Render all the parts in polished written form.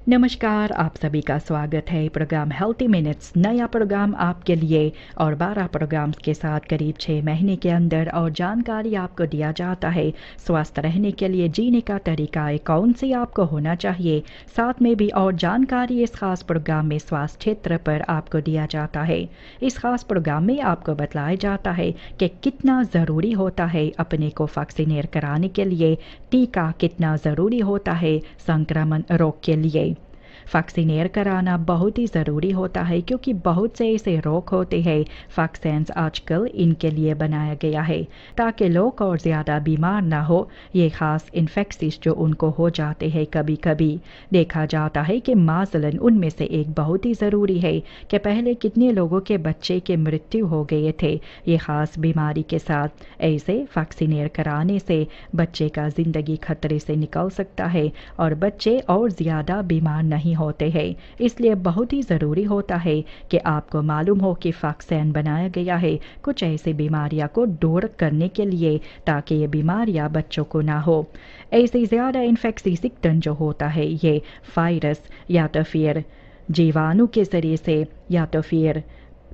नमस्कार, आप सभी का स्वागत है प्रोग्राम हेल्थी मिनट्स। नया प्रोग्राम आपके लिए और 12 प्रोग्राम्स के साथ करीब 6 महीने के अंदर और जानकारी आपको दिया जाता है स्वस्थ रहने के लिए जीने का तरीका है कौन सी आपको होना चाहिए। साथ में भी और जानकारी इस खास प्रोग्राम में स्वास्थ्य क्षेत्र पर आपको दिया जाता है। इस खास प्रोग्राम में आपको बताया जाता है कि कितना ज़रूरी होता है अपने को वैक्सीनेट कराने के लिए, टीका कितना ज़रूरी होता है संक्रमण रोग के लिए। वैक्सीनेट कराना बहुत ही ज़रूरी होता है क्योंकि बहुत से ऐसे रोग होते हैं वैक्सीन्स आजकल इनके लिए बनाया गया है ताकि लोग और ज़्यादा बीमार ना हो। ये खास इन्फेक्सिस जो उनको हो जाते हैं कभी कभी देखा जाता है कि माजलन उनमें से एक बहुत ही ज़रूरी है कि पहले कितने लोगों के बच्चे के मृत्यु हो गए थे ये खास बीमारी के साथ। ऐसे वैक्सीनेट कराने से बच्चे का ज़िंदगी खतरे से निकल सकता है और बच्चे और ज़्यादा बीमार नहीं होते हैं। इसलिए बहुत ही ज़रूरी होता है कि आपको मालूम हो कि वैक्सीन बनाया गया है कुछ ऐसी बीमारियां को दूर करने के लिए ताकि ये बीमारियां बच्चों को ना हो। ऐसे ज़्यादा इन्फेक्शन जो होता है ये वायरस या तो फिर जीवाणु के ज़रिए से या तो फिर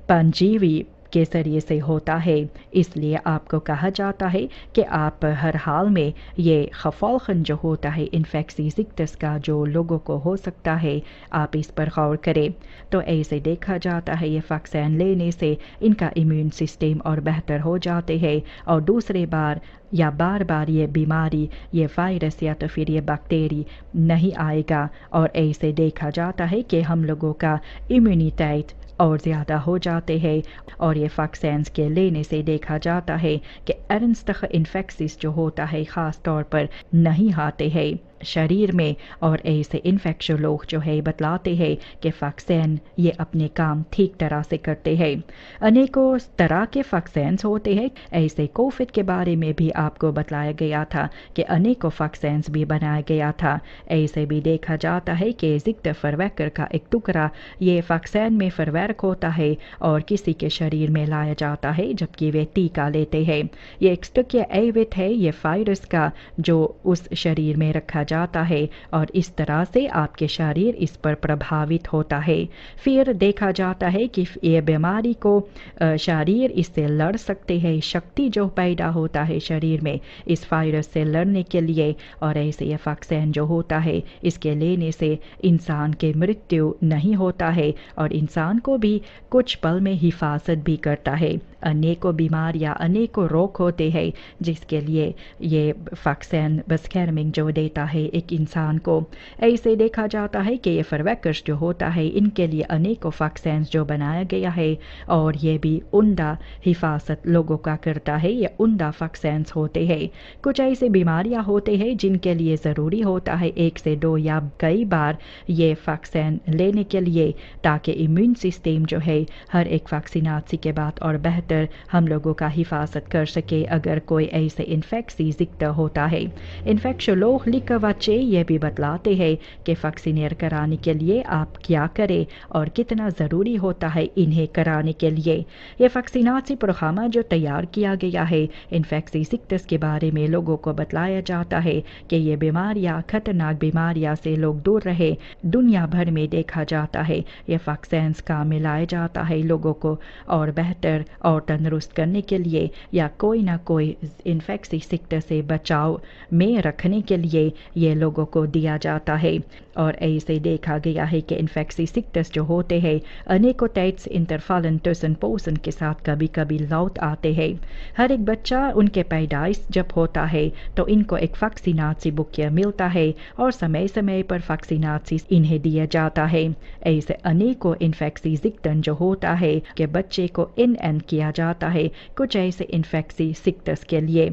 परजीवी के ज़रिए से होता है। इसलिए आपको कहा जाता है कि आप हर हाल में ये खफालखन जो होता है इन्फेक्सिस का जो लोगों को हो सकता है आप इस पर गौर करें। तो ऐसे देखा जाता है ये वैक्सीन लेने से इनका इम्यून सिस्टम और बेहतर हो जाते हैं और दूसरे बार या बार बार ये बीमारी ये वायरस या तो फिर ये बैक्टीरिया नहीं आएगा। और ऐसे देखा जाता है कि हम लोगों का इम्यूनिटी और ज़्यादा हो जाते हैं और ये वैक्सीन्स के लेने से देखा जाता है कि एरंस्टख इन्फेक्सिस जो होता है ख़ास तौर पर नहीं आते हैं शरीर में। और ऐसे इन्फेक्शन लोग जो है बतलाते हैं कि वैक्सीन ये अपने काम ठीक तरह से करते हैं। अनेकों तरह के वैक्सीन्स होते हैं। ऐसे कोविड के बारे में भी आपको बतलाया गया था कि अनेकों वैक्सीन्स भी बनाया गया था। ऐसे भी देखा जाता है कि जिक्र फरवैकर का एक टुकड़ा ये वैक्सीन में फरवैक होता है और किसी के शरीर में लाया जाता है जबकि वे टीका लेते हैं। ये एक स्टुकिया एविट है ये वायरस का जो उस शरीर में रखा जाता है और इस तरह से आपके शरीर इस पर प्रभावित होता है। फिर देखा जाता है कि ये बीमारी को शरीर इससे लड़ सकते हैं, शक्ति जो पैदा होता है शरीर में इस वायरस से लड़ने के लिए। और ऐसे ये वैक्सीन जो होता है इसके लेने से इंसान के मृत्यु नहीं होता है और इंसान को भी कुछ पल में हिफाजत भी करता है। अनेकों बीमारियां अनेकों रोग होते हैं जिसके लिए ये वैक्सीन बस्कैरमिंग जो देता है एक इंसान को। ऐसे देखा जाता है कि ये फरवैकर्स जो होता है इनके लिए अनेकों वैक्सीन जो बनाया गया है और ये भी उम्दा हिफाजत लोगों का करता है। ये उम्दा वैक्सीन होते हैं। कुछ ऐसे बीमारियां होते हैं जिनके लिए ज़रूरी होता है 1 से 2 या कई बार ये वैक्सीन लेने के लिए ताकि इम्यून सिस्टम जो है हर एक वैक्सीनासी के बाद और बेहतर हम लोगों का हिफाजत कर सके अगर कोई ऐसे इन्फेक्सी जिक्र होता है। इन्फेक्शन लोग लिख बच्चे ये भी बतलाते हैं कि वैक्सीनेट कराने के लिए आप क्या करें और कितना ज़रूरी होता है इन्हें कराने के लिए। ये वैक्सीनासी प्रोग्राम जो तैयार किया गया है इन्फेक्सिस के बारे में लोगों को बतलाया जाता है कि ये बीमारियां खतरनाक बीमारियां से लोग दूर रहे। दुनिया भर में देखा जाता है ये वैक्सीन्स का मिलाया जाता है लोगों को और बेहतर और तंदुरुस्त करने के लिए या कोई ना कोई इन्फेक्सिस से बचाव में रखने के लिए ये लोगों को दिया जाता है। और ऐसे देखा गया है कि इन्फेक्सिस जो होते हैं अनेकों टाइप्स इंटरफालन टोसन पोसन के साथ कभी कभी लौट आते हैं। हर एक बच्चा उनके पैदाइश जब होता है तो इनको एक वैक्सीनासी बुकिया मिलता है और समय समय पर वैक्सीनासी इन्हें दिया जाता है। ऐसे अनेकों इन्फेक्सिस जो होता है कि बच्चे को इन किया जाता है कुछ ऐसे इन्फेक्सिस के लिए।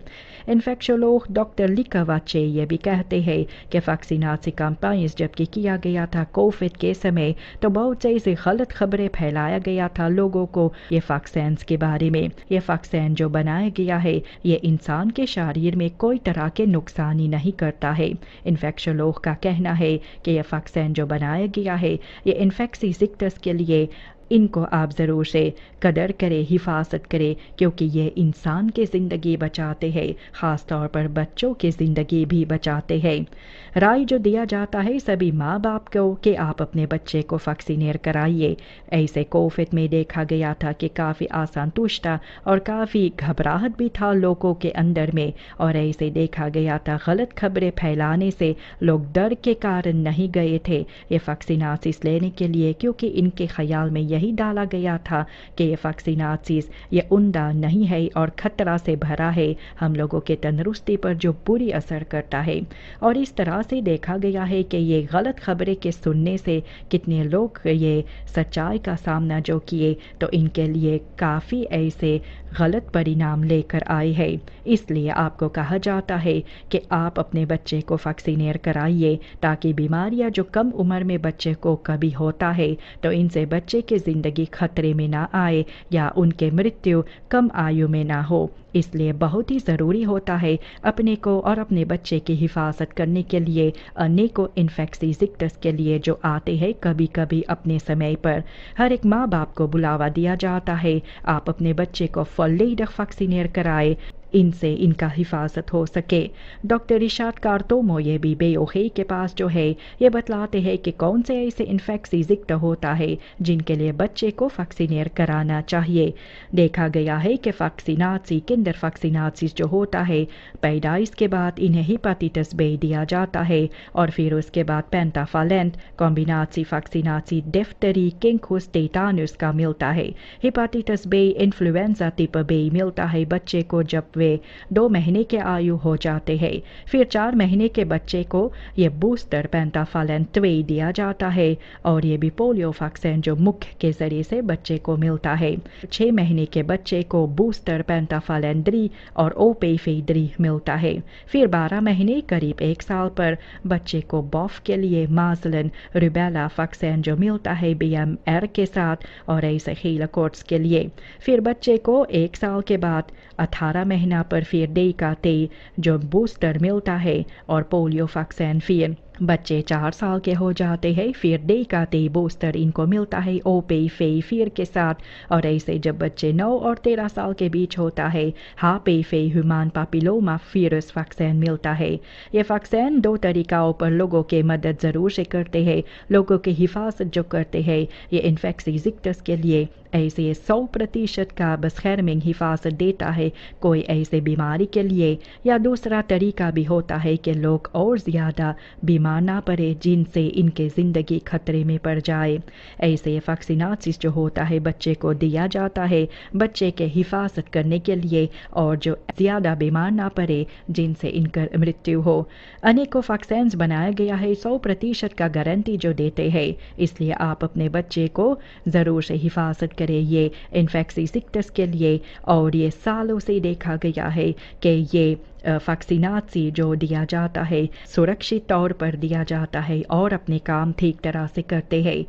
इन्फेक्शोलॉग डॉक्टर लिकावाचे ये भी कहते हैं कि वैक्सीनासी कैंपेन्स जबकि किया गया था कोविड के समय तो बहुत से ऐसी गलत खबरें फैलाया गया था लोगों को ये वैक्सीन के बारे में। ये वैक्सीन जो बनाया गया है ये इंसान के शरीर में कोई तरह के नुकसान ही नहीं करता है। इन्फेक्शोलॉग का कहना है कि ये वैक्सीन जो बनाया गया है ये इन्फेक्सिस के लिए इनको आप ज़रूर से कदर करें, हिफाजत करें, क्योंकि ये इंसान की ज़िंदगी बचाते हैं, ख़ास तौर पर बच्चों की ज़िंदगी भी बचाते हैं। राय जो दिया जाता है सभी माँ बाप को कि आप अपने बच्चे को वैक्सीनेट कराइए। ऐसे कोविड में देखा गया था कि काफ़ी असंतुष्ट था और काफ़ी घबराहट भी था लोगों के अंदर में, और ऐसे देखा गया था गलत खबरें फैलाने से लोग डर के कारण नहीं गए थे ये वैक्सीनासिस लेने के लिए, क्योंकि इनके ख्याल में यही डाला गया था कि ये वैक्सीनासिस ये उम्दा नहीं है और ख़तरा से भरा है, हम लोगों के तंदुरुस्ती पर जो बुरी असर करता है। और इस तरह से देखा गया है कि ये गलत खबरें के सुनने से कितने लोग ये सच्चाई का सामना जो किए, तो इनके लिए काफ़ी ऐसे गलत परिणाम लेकर आए हैं। इसलिए आपको कहा जाता है कि आप अपने बच्चे को वैक्सीनेट कराइए, ताकि बीमारियां जो कम उम्र में बच्चे को कभी होता है तो इनसे बच्चे की ज़िंदगी खतरे में ना आए या उनके मृत्यु कम आयु में ना हो। इसलिए बहुत ही ज़रूरी होता है अपने को और अपने बच्चे की हिफाजत करने के लिए अनेकों इन्फेक्शियस के लिए जो आते हैं कभी कभी अपने समय पर। हर एक माँ बाप को बुलावा दिया जाता है, आप अपने बच्चे को फुल्ली वैक्सीनेट कराएं, इनसे इनका हिफाजत हो सके। डॉक्टर रिशाद कार्तोमो ये भी बेओहे के पास जो है ये बतलाते हैं कि कौन से ऐसे इन्फेक्शियस होता है जिनके लिए बच्चे को वैक्सीनेट कराना चाहिए। देखा गया है कि वैक्सीनासी किंडर वैक्सीनासिस जो होता है पैदाइश के बाद इन्हें हेपेटाइटिस बी दिया जाता है, और फिर उसके बाद पेंटाफालेंट कॉम्बिनासी वैक्सीनासी डिफ्थरी किंगकुस टेटानस का मिलता है। Hepatitis B influenza type B मिलता है बच्चे को जब वे 2 महीने के आयु हो जाते हैं। फिर 4 महीने के बच्चे को ये बूस्टर पेंटाफालेंट 2 दिया जाता है, और ये भी पोलियो वैक्सीन जो मुख्य के जरिए से बच्चे को मिलता है। 6 महीने के बच्चे को बूस्टर पेंटाफालेंट 3 और ओपेफे 3 मिलता है। फिर 12 महीने करीब 1 साल पर बच्चे को बॉफ के लिए माजलन रुबेला वैक्सीन जो मिलता है BMR के साथ, और ऐसे हीलाकोट्स के लिए। फिर बच्चे को 1 साल के बाद 18 महीना पर फिर डेकाते जो बूस्टर मिलता है, और पोलियो वैक्सीन फिर बच्चे 4 साल के हो जाते हैं, फिर डेकाते बूस्टर इनको मिलता है ओपेफे फिर के साथ, और ऐसे जब बच्चे 9 और 13 साल के बीच होता है हापेफे ह्यूमन पापिलोमा वायरस वैक्सीन मिलता है। ये वैक्सीन 2 तरीक़ों पर लोगों के मदद ज़रूर से करते हैं, लोगों की हिफाजत जो करते हैं ये इन्फेक्शियस के लिए ऐसे 100% का बसखैरमिंग हिफाजत देता है कोई ऐसे बीमारी के लिए, या दूसरा तरीका भी होता है कि लोग और ज़्यादा बीमार ना पड़े जिनसे इनके ज़िंदगी खतरे में पड़ जाए। ऐसे वैक्सीनासिस जो होता है बच्चे को दिया जाता है बच्चे के हिफाजत करने के लिए, और जो ज़्यादा बीमार ना पड़े जिनसे इनका मृत्यु हो। अनेकों वैक्सीन्स बनाया गया है 100% का गारंटी जो देते हैं, इसलिए आप अपने बच्चे को ज़रूर से हिफाजत करें ये इन्फेक्शियस के लिए। और ये सालों से देखा गया है कि ये वैक्सीनासी जो दिया जाता है सुरक्षित तौर पर दिया जाता है और अपने काम ठीक तरह से करते हैं।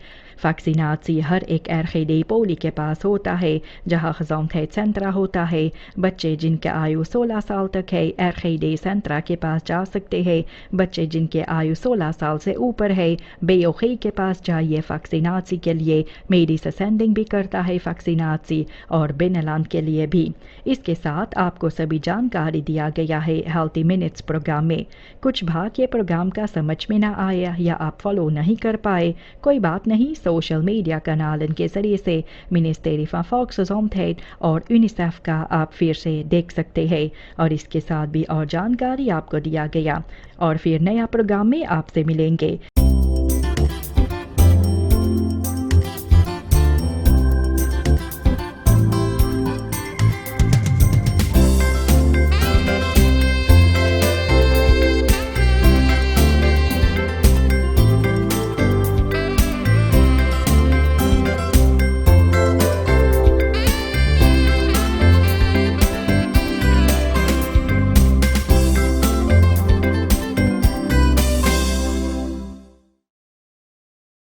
वैक्सीनासी हर एक एरखेडी पोली के पास होता है जहाँ खजौमथेट सेंट्रा होता है। बच्चे जिनके आयु 16 साल तक है एरखेडी सेंट्रा के पास जा सकते हैं। बच्चे जिनके आयु 16 साल से ऊपर है बेओखी के पास जाइए वैक्सीनासी के लिए। मेडिस सेंडिंग भी करता है वैक्सीनासी, और बेनलान के लिए भी। इसके साथ आपको सभी जानकारी दिया गया है हेल्थी मिनट्स प्रोग्राम में। कुछ भाग ये प्रोग्राम का समझ में ना आया या आप फॉलो नहीं कर पाए, कोई बात नहीं, सोशल मीडिया कनालन के जरिए से मिनिस्ट्री फॉर फोक्सोमथेट और यूनिसेफ का आप फिर से देख सकते हैं, और इसके साथ भी और जानकारी आपको दिया गया। और फिर नया प्रोग्राम में आपसे मिलेंगे।